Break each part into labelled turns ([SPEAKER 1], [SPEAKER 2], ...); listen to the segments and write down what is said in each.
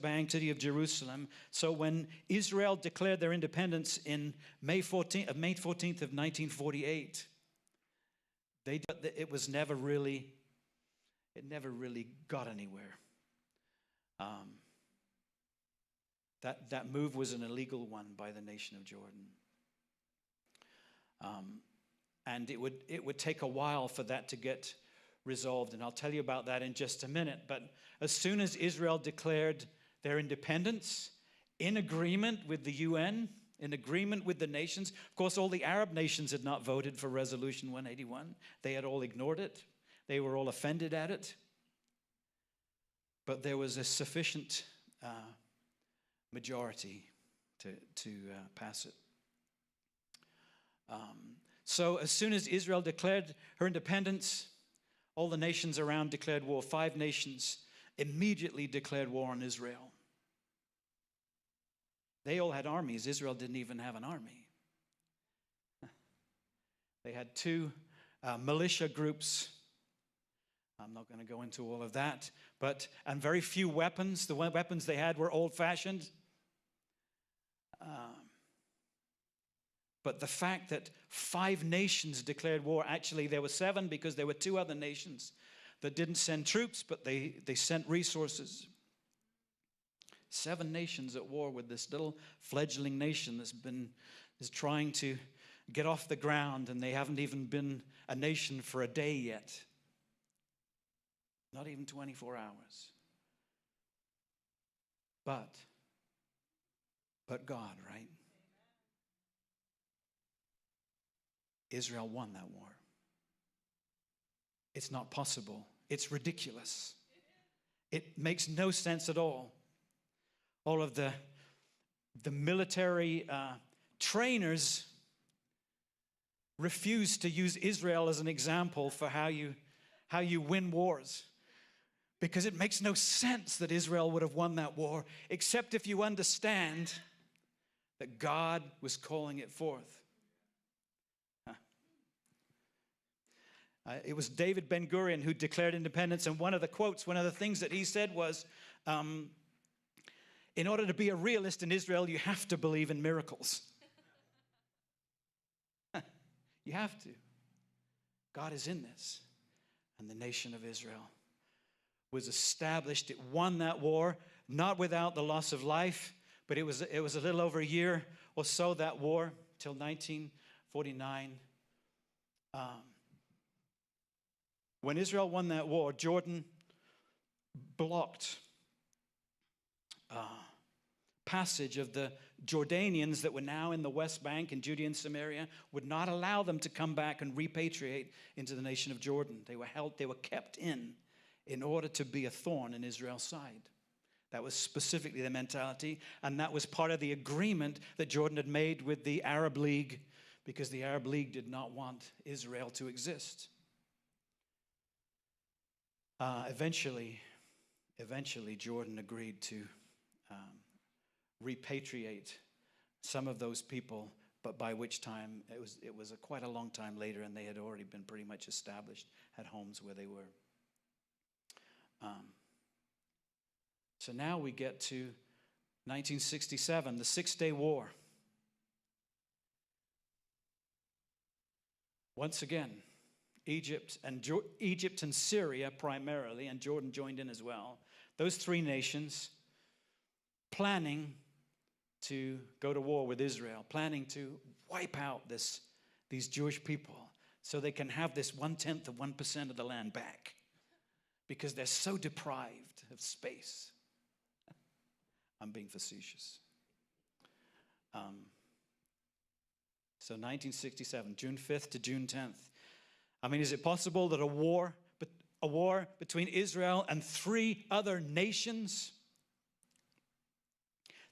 [SPEAKER 1] Bank, city of Jerusalem. So when Israel declared their independence in May 14th of 1948, it never really got anywhere. That move was an illegal one by the nation of Jordan. And it would take a while for that to get resolved, and I'll tell you about that in just a minute. But as soon as Israel declared their independence, in agreement with the UN, in agreement with the nations, of course, all the Arab nations had not voted for Resolution 181. They had all ignored it. They were all offended at it. But there was a sufficient majority to pass it. So as soon as Israel declared her independence, all the nations around declared war. 5 nations immediately declared war on Israel. They all had armies. Israel didn't even have an army. They had 2 militia groups. I'm not going to go into all of that. And very few weapons. The weapons they had were old-fashioned. But the fact that 5 nations declared war, actually there were 7 because there were 2 other nations that didn't send troops, but they sent resources. 7 nations at war with this little fledgling nation is trying to get off the ground, and they haven't even been a nation for a day yet. Not even 24 hours. But God, right? Israel won that war. It's not possible. It's ridiculous. It makes no sense at all. All of the military trainers refuse to use Israel as an example for how you win wars. Because it makes no sense that Israel would have won that war, except if you understand that God was calling it forth. It was David Ben-Gurion who declared independence, and one of the things that he said was, in order to be a realist in Israel, you have to believe in miracles. You have to. God is in this. And the nation of Israel was established. It won that war, not without the loss of life, but it was a little over a year or so, that war, till 1949. When Israel won that war, Jordan blocked passage of the Jordanians that were now in the West Bank and Judea and Samaria, would not allow them to come back and repatriate into the nation of Jordan. They were kept in order to be a thorn in Israel's side. That was specifically the mentality, and that was part of the agreement that Jordan had made with the Arab League, because the Arab League did not want Israel to exist. Eventually, Jordan agreed to repatriate some of those people, but by which time it was quite a long time later, and they had already been pretty much established, had homes where they were. So now we get to 1967, the 6-Day War. Once again, Egypt and Syria primarily, and Jordan joined in as well. Those 3 nations planning to go to war with Israel, planning to wipe out these Jewish people so they can have this 1/10 of 1% of the land back, because they're so deprived of space. I'm being facetious. So 1967, June 5th to June 10th. I mean, is it possible that a war between Israel and 3 other nations?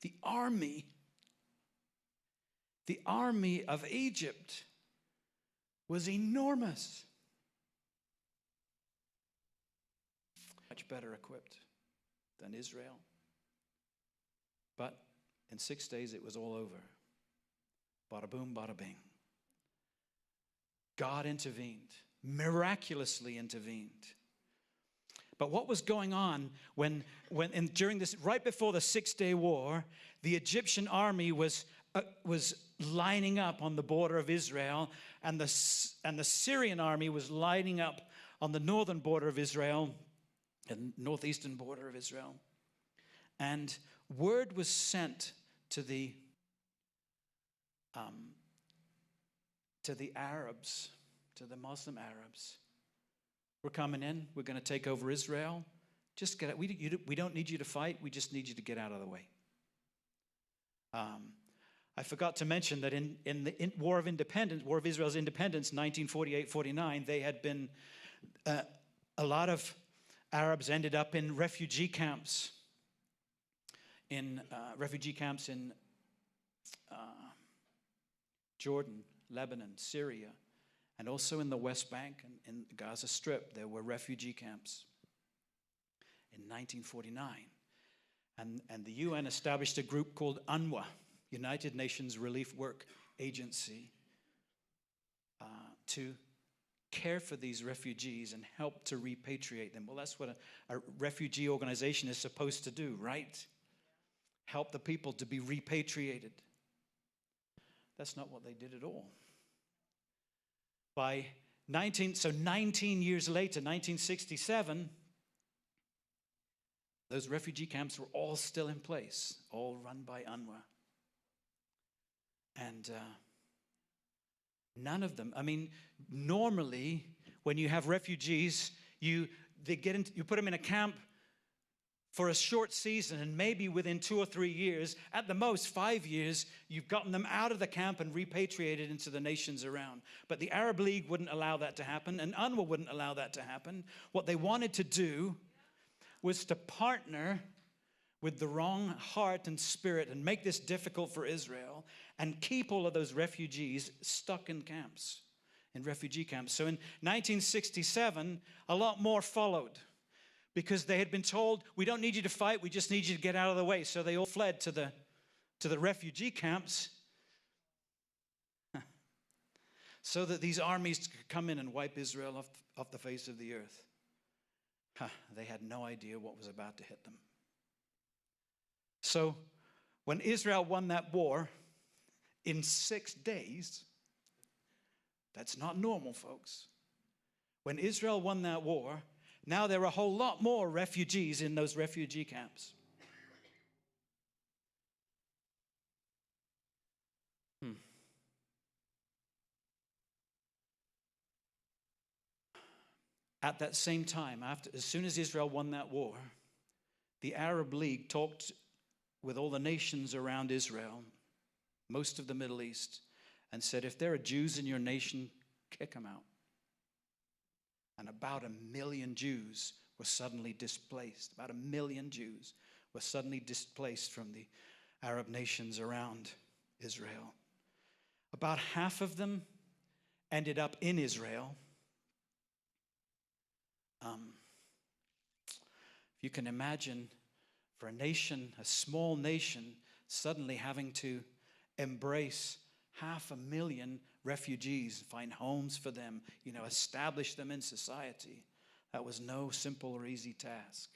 [SPEAKER 1] The army of Egypt was enormous. Much better equipped than Israel. But in 6 days, it was all over. Bada boom, bada bing. God intervened, miraculously intervened. But what was going on during this, right before the 6-day war, the Egyptian army was lining up on the border of Israel, and the Syrian army was lining up on the northern border of Israel and northeastern border of Israel. And word was sent to the Arabs, to the Muslim Arabs. We're coming in. We're going to take over Israel. Just get out. We don't need you to fight. We just need you to get out of the way. I forgot to mention that in the War of Israel's independence, 1948-49, they had been, a lot of Arabs ended up in refugee camps. In Jordan, Lebanon, Syria, and also in the West Bank and in the Gaza Strip. There were refugee camps in 1949. And the UN established a group called UNWA, United Nations Relief Work Agency, to care for these refugees and help to repatriate them. Well, that's what a refugee organization is supposed to do, right? Help the people to be repatriated. That's not what they did at all. By 19 years later, 1967, those refugee camps were all still in place, all run by UNWA. And none of them, normally when you have refugees, you put them in a camp for a short season, and maybe within 2 or 3 years, at the most 5 years, you've gotten them out of the camp and repatriated into the nations around. But the Arab League wouldn't allow that to happen, and UNWA wouldn't allow that to happen. What they wanted to do was to partner with the wrong heart and spirit and make this difficult for Israel and keep all of those refugees stuck in camps, in refugee camps. So in 1967, a lot more followed, because they had been told, we don't need you to fight, we just need you to get out of the way. So they all fled to the refugee camps so that these armies could come in and wipe Israel off the face of the earth. They had no idea what was about to hit them. So when Israel won that war in 6 days, that's not normal, folks. When Israel won that war, now there are a whole lot more refugees in those refugee camps. At that same time, as soon as Israel won that war, the Arab League talked with all the nations around Israel, most of the Middle East, and said, if there are Jews in your nation, kick them out. And about 1 million Jews were suddenly displaced. About 1 million Jews were suddenly displaced from the Arab nations around Israel. About half of them ended up in Israel. If you can imagine, for a nation, a small nation, suddenly having to embrace 500,000 refugees, find homes for them, establish them in society. That was no simple or easy task.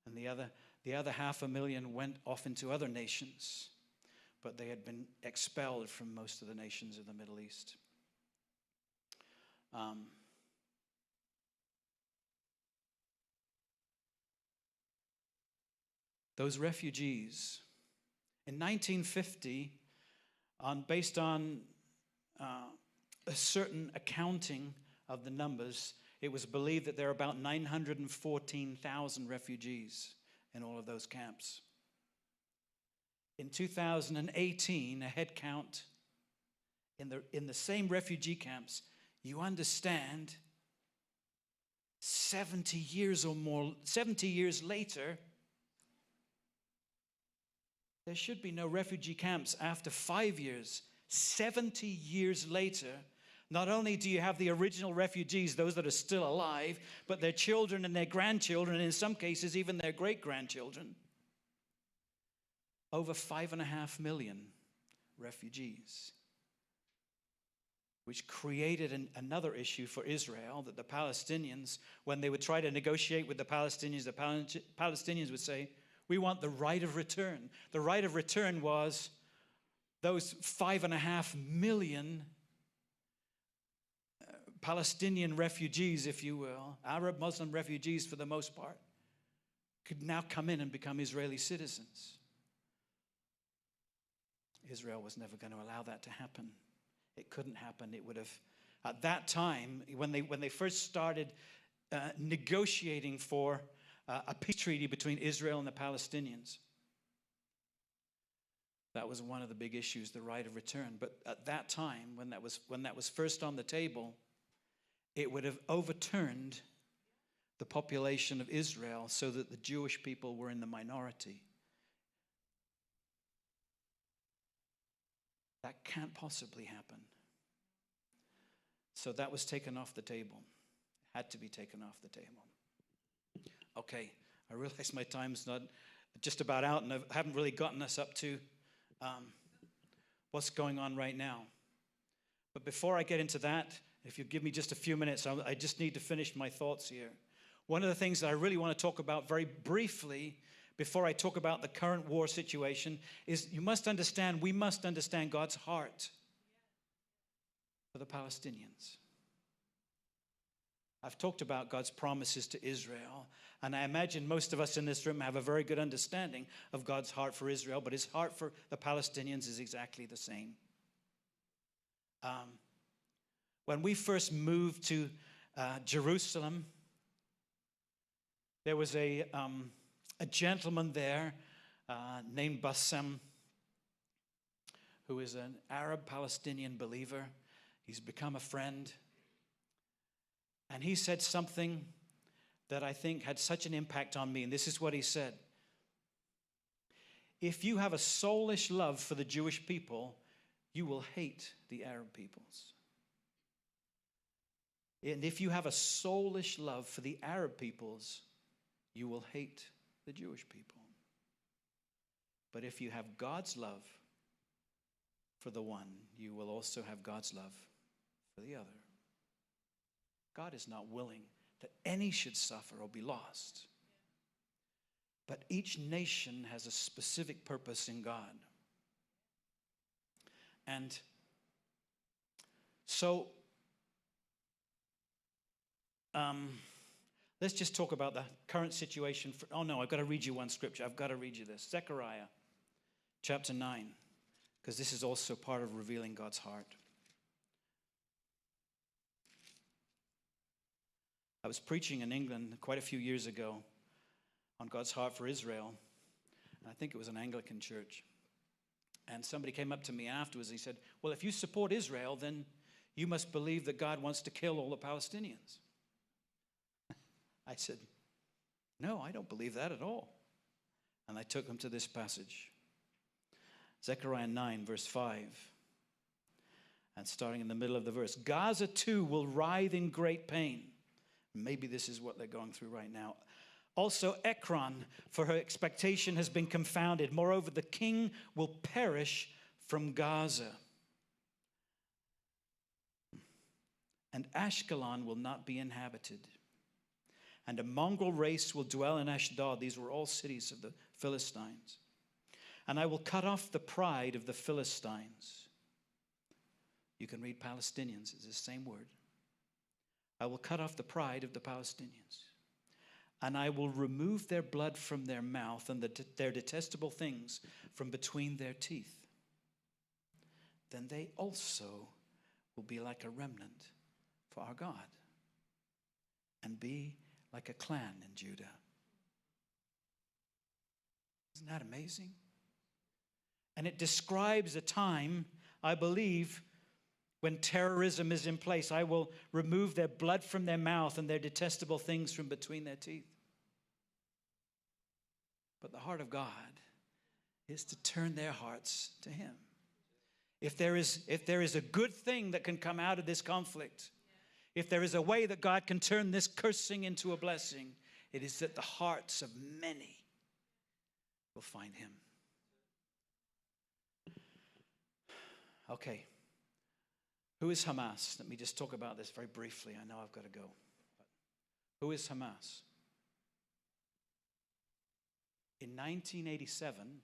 [SPEAKER 1] And the other 500,000 went off into other nations, but they had been expelled from most of the nations of the Middle East. Those refugees, in 1950, based on a certain accounting of the numbers, it was believed that there are about 914,000 refugees in all of those camps. In 2018, a head count in the same refugee camps, you understand, 70 years later, there should be no refugee camps after 5 years. 70 years later, not only do you have the original refugees, those that are still alive, but their children and their grandchildren, and in some cases even their great-grandchildren. Over 5.5 million refugees. which created another issue for Israel, that the Palestinians, when they would try to negotiate with the Palestinians would say, we want the right of return. The right of return was those 5.5 million Palestinian refugees, if you will, Arab Muslim refugees for the most part, could now come in and become Israeli citizens. Israel was never going to allow that to happen. It couldn't happen. It would have, at that time, when they first started negotiating for a peace treaty between Israel and the Palestinians, that was one of the big issues, the right of return. But at that time, when that was first on the table, it would have overturned the population of Israel so that the Jewish people were in the minority. That can't possibly happen. So that was taken off the table. It had to be taken off the table. Okay, I realize my time's not just about out, and I haven't really gotten us up to what's going on right now. But before I get into that, if you give me just a few minutes, I just need to finish my thoughts here. One of the things that I really want to talk about very briefly before I talk about the current war situation is we must understand God's heart for the Palestinians. I've talked about God's promises to Israel, and I imagine most of us in this room have a very good understanding of God's heart for Israel, but his heart for the Palestinians is exactly the same. When we first moved to Jerusalem, there was a gentleman there named Bassem, who is an Arab-Palestinian believer. He's become a friend. And he said something that I think had such an impact on me. And this is what he said. If you have a soulish love for the Jewish people, you will hate the Arab peoples. And if you have a soulish love for the Arab peoples, you will hate the Jewish people. But if you have God's love for the one, you will also have God's love for the other. God is not willing that any should suffer or be lost. But each nation has a specific purpose in God. And so, let's just talk about the current situation. I've got to read you one scripture. I've got to read you this. Zechariah chapter 9, because this is also part of revealing God's heart. I was preaching in England quite a few years ago on God's heart for Israel. And I think it was an Anglican church. And somebody came up to me afterwards and he said, well, if you support Israel, then you must believe that God wants to kill all the Palestinians. I said, no, I don't believe that at all. And I took him to this passage. Zechariah 9, verse 5. And starting in the middle of the verse, Gaza too will writhe in great pain. Maybe this is what they're going through right now. Also Ekron, for her expectation has been confounded. Moreover, the king will perish from Gaza. And Ashkelon will not be inhabited. And a mongrel race will dwell in Ashdod. These were all cities of the Philistines. And I will cut off the pride of the Philistines. You can read Palestinians, it's the same word. I will cut off the pride of the Palestinians. And I will remove their blood from their mouth and their detestable things from between their teeth. Then they also will be like a remnant for our God and be like a clan in Judah. Isn't that amazing? And it describes a time, I believe, when terrorism is in place. I will remove their blood from their mouth and their detestable things from between their teeth. But the heart of God is to turn their hearts to him. If there is a good thing that can come out of this conflict, if there is a way that God can turn this cursing into a blessing, it is that the hearts of many will find him. Okay. Who is Hamas? Let me just talk about this very briefly. I know I've got to go. Who is Hamas? In 1987,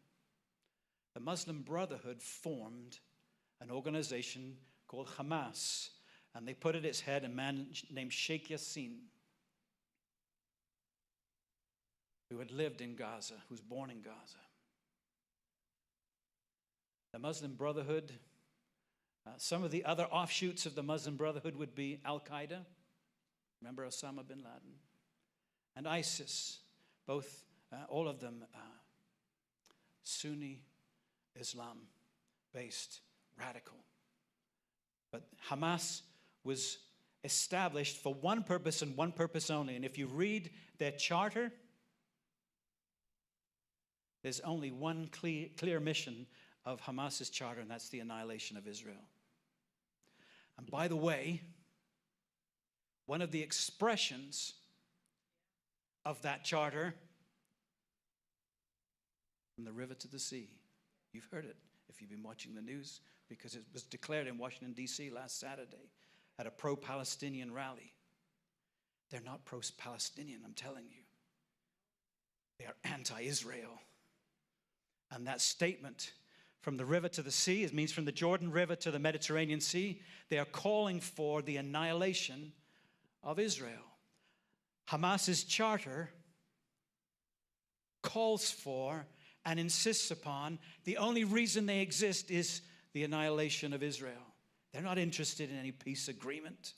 [SPEAKER 1] the Muslim Brotherhood formed an organization called Hamas, and they put at its head a man named Sheikh Yassin, who had lived in Gaza, who was born in Gaza. The Muslim Brotherhood, some of the other offshoots of the Muslim Brotherhood would be Al-Qaeda, remember Osama bin Laden, and ISIS, both, all of them Sunni Islam-based, radical. But Hamas was established for one purpose and one purpose only. And if you read their charter, there's only one clear mission of Hamas's charter, and that's the annihilation of Israel. And by the way, one of the expressions of that charter, from the river to the sea, you've heard it if you've been watching the news, because it was declared in Washington, D.C. last Saturday at a pro-Palestinian rally. They're not pro-Palestinian, I'm telling you. They are anti-Israel. And that statement, from the river to the sea, it means from the Jordan River to the Mediterranean Sea, they are calling for the annihilation of Israel. Hamas's charter calls for and insists upon the only reason they exist is the annihilation of Israel. They're not interested in any peace agreement.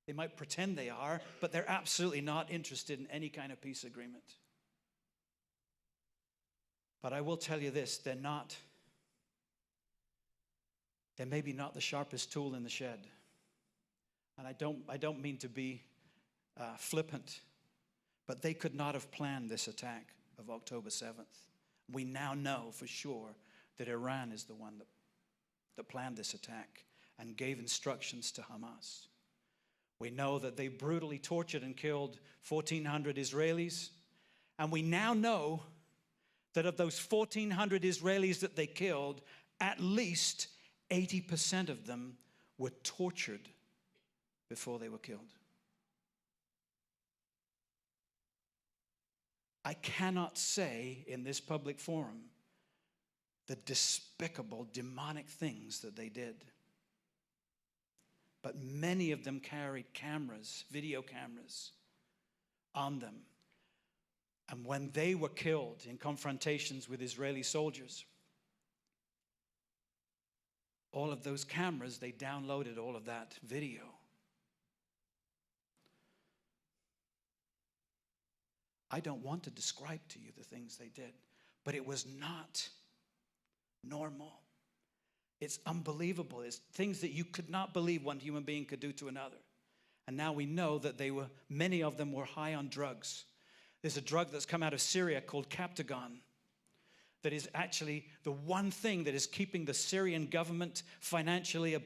[SPEAKER 1] They might pretend they are, but they're absolutely not interested in any kind of peace agreement. But I will tell you this, they're maybe not the sharpest tool in the shed. And I don't mean to be flippant, but they could not have planned this attack of October 7th. We now know for sure that Iran is the one that planned this attack and gave instructions to Hamas. We know that they brutally tortured and killed 1,400 Israelis. And we now know that of those 1,400 Israelis that they killed, at least 80% of them were tortured before they were killed. I cannot say in this public forum the despicable, demonic things that they did. But many of them carried cameras, video cameras, on them. And when they were killed in confrontations with Israeli soldiers, all of those cameras, they downloaded all of that video. I don't want to describe to you the things they did, but it was not normal. It's unbelievable. It's things that you could not believe one human being could do to another. And now we know that many of them were high on drugs. There's a drug that's come out of Syria called Captagon that is actually the one thing that is keeping the Syrian government financially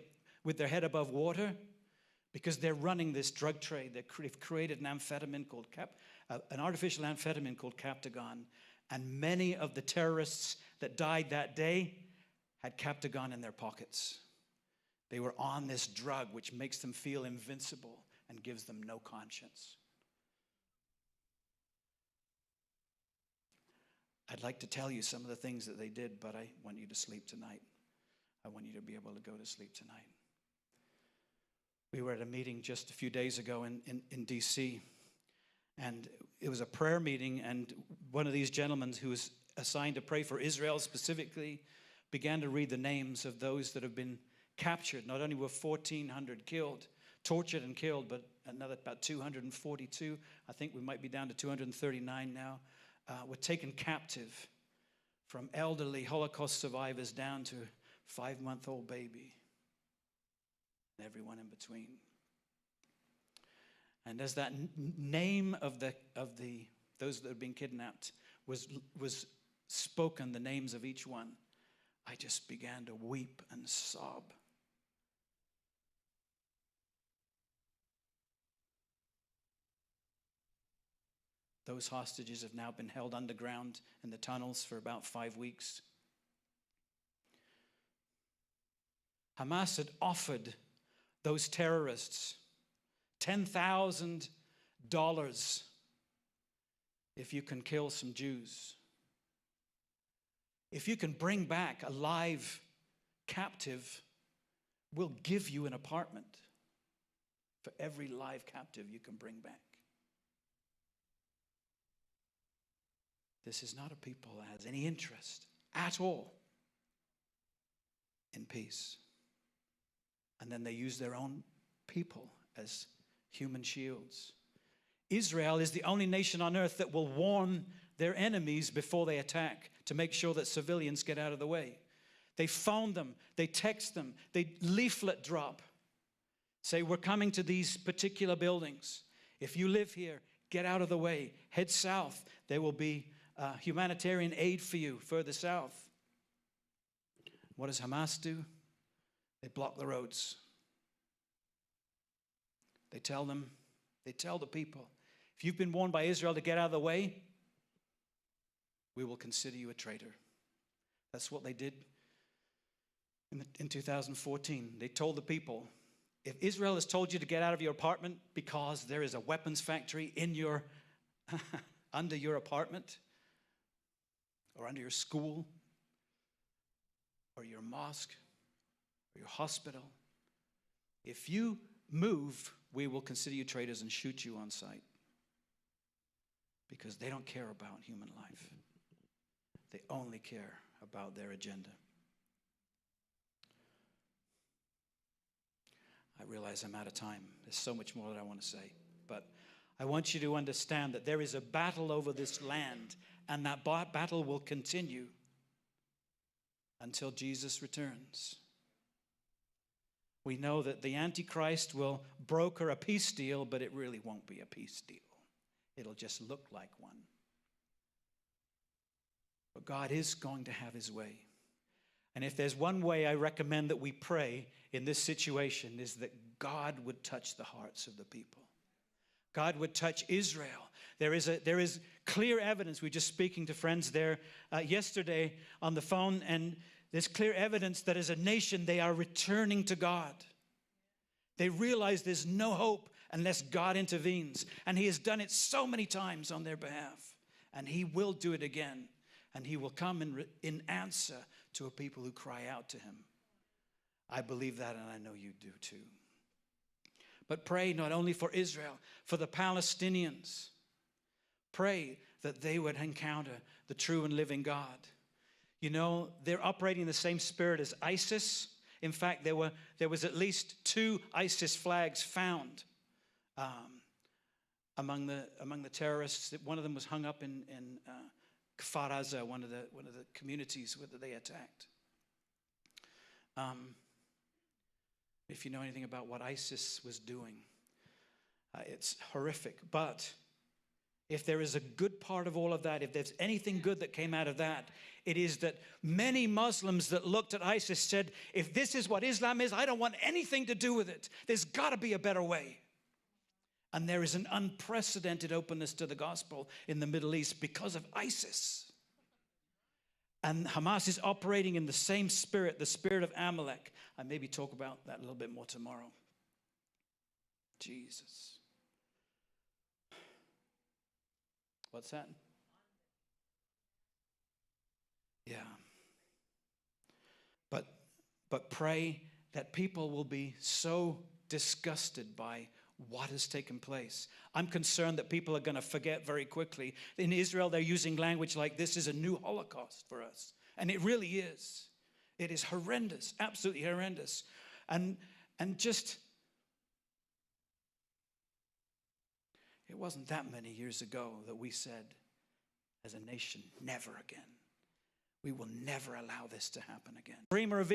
[SPEAKER 1] with their head above water, because they're running this drug trade. They've created an amphetamine called an artificial amphetamine called Captagon. And many of the terrorists that died that day had Captagon in their pockets. They were on this drug which makes them feel invincible and gives them no conscience. I'd like to tell you some of the things that they did, but I want you to sleep tonight. I want you to be able to go to sleep tonight. We were at a meeting just a few days ago in D.C., and it was a prayer meeting, and one of these gentlemen who was assigned to pray for Israel specifically began to read the names of those that have been captured. Not only were 1,400 killed, tortured and killed, but another about 242, I think we might be down to 239 now, were taken captive, from elderly Holocaust survivors down to a 5-month-old baby, and everyone in between. And as that name of those that had been kidnapped was spoken, the names of each one, I just began to weep and sob. Those hostages have now been held underground in the tunnels for about 5 weeks. Hamas had offered those terrorists $10,000 if you can kill some Jews. If you can bring back a live captive, we'll give you an apartment for every live captive you can bring back. This is not a people that has any interest at all in peace. And then they use their own people as human shields. Israel is the only nation on earth that will warn their enemies before they attack to make sure that civilians get out of the way. They phone them, they text them, they leaflet drop. Say, we're coming to these particular buildings. If you live here, get out of the way. Head south. There will be humanitarian aid for you further south. What does Hamas do? They block the roads. They tell the people, if you've been warned by Israel to get out of the way, we will consider you a traitor. That's what they did in 2014. They told the people, if Israel has told you to get out of your apartment because there is a weapons factory in your under your apartment or under your school or your mosque or your hospital, if you move, we will consider you traitors and shoot you on sight. Because they don't care about human life. They only care about their agenda. I realize I'm out of time. There's so much more that I want to say. But I want you to understand that there is a battle over this land, and that battle will continue until Jesus returns. We know that the Antichrist will broker a peace deal, but it really won't be a peace deal. It'll just look like one. But God is going to have his way. And if there's one way I recommend that we pray in this situation, is that God would touch the hearts of the people. God would touch Israel. There is clear evidence. We were just speaking to friends there yesterday on the phone, and there's clear evidence that as a nation they are returning to God. They realize there's no hope unless God intervenes. And he has done it so many times on their behalf. And he will do it again. And he will come in answer to a people who cry out to him. I believe that, and I know you do too. But pray not only for Israel, for the Palestinians. Pray that they would encounter the true and living God. You know, they're operating in the same spirit as ISIS. In fact, there was at least 2 ISIS flags found among the terrorists. One of them was hung up in Kfar Aza, one of the communities where they attacked. If you know anything about what ISIS was doing, it's horrific. But if there is a good part of all of that, if there's anything good that came out of that, it is that many Muslims that looked at ISIS said, if this is what Islam is, I don't want anything to do with it. There's got to be a better way. And there is an unprecedented openness to the gospel in the Middle East because of ISIS. And Hamas is operating in the same spirit, the spirit of Amalek. I maybe talk about that a little bit more tomorrow. Jesus. What's that? Yeah. But pray that people will be so disgusted by what has taken place. I'm concerned that people are going to forget very quickly. In Israel, they're using language like this is a new Holocaust for us. And it really is. It is horrendous, absolutely horrendous. And just, it wasn't that many years ago that we said, as a nation, never again. We will never allow this to happen again. Dream or a vision.